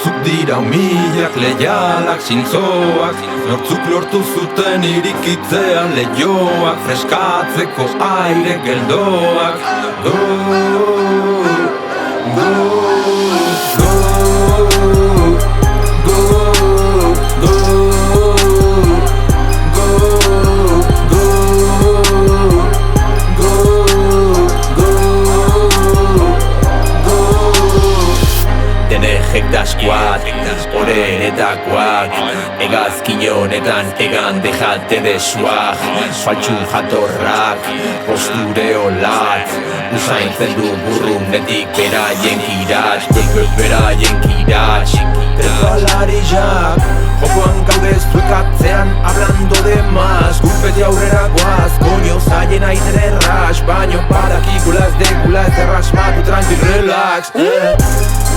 Nortzuk dira umilak, leialak, zintzoak Nortzuk lortu zuten irikitzea lehioak Freskatzeko aire geldoak Go, go, go, go, go, Denejek daskuat, horretakoak Egazkin honetan egan dejate desuak Faltxu jatorrak, posture olat Usaintzen du burrunetik beraien kiratx Beraien kiratx Trefalarizak, jokoan gaude zuekatzean hablando de más Gulpeti aurrera guaz, koño zaien aiten erras Baino parakikulas dekulas derrasmatu tranquil relax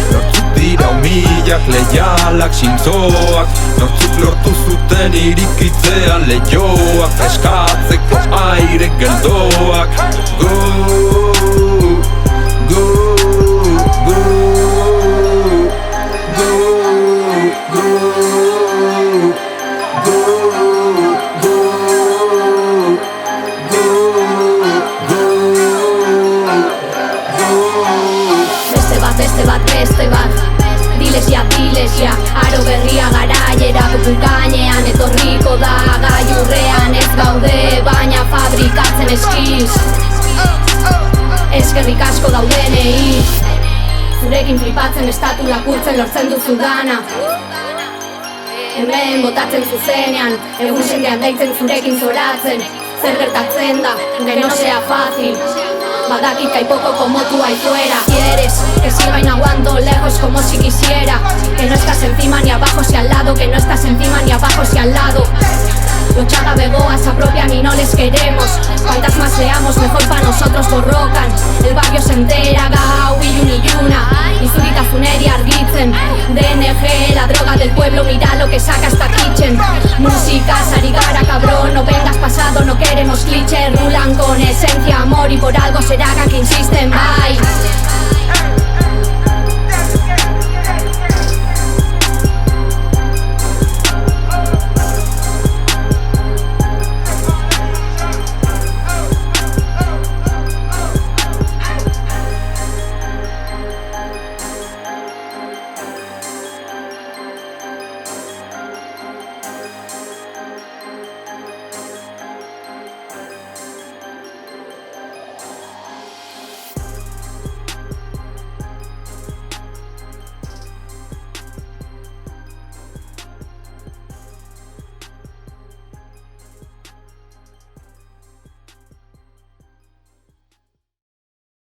Nortzuk dira umilak, leialak, zintzoak Nortzuk lortu zuten irikitzea lehioak Freskatzeko aire geldoak Go, go, go, go, go, go, Beste bat, diles ja, aro berria garaiera Gukun gainean etorriko da gailurrean Ez gaude baina fabrikatzen eskiz Eskerrik asko daudenei Zurekin flipatzen estatu lapurtzen lortzen duzu dana Hemen botatzen zuzenean, egun sendean deitzen zurekin zoratzen Zer gertatzen da, que no sea fácil Badakit que hay poco como tú ahí fuera Quieres que siga inaguando lejos como si quisiera Que no estás encima ni abajo si al lado Que no estás encima ni abajo si al lado Lotxaga begoa se apropian y no les queremos Cuantas más leamos mejor pa' nosotros borrocan El barrio se entera gau iluna Izuritasuneri argitzen DNG, la droga del pueblo Mira lo que saca esta kitchen Música, sarigara cabrón No vengas pasado, no queremos cliché Rulan con esencia, amor Y por algo será que insisten, bye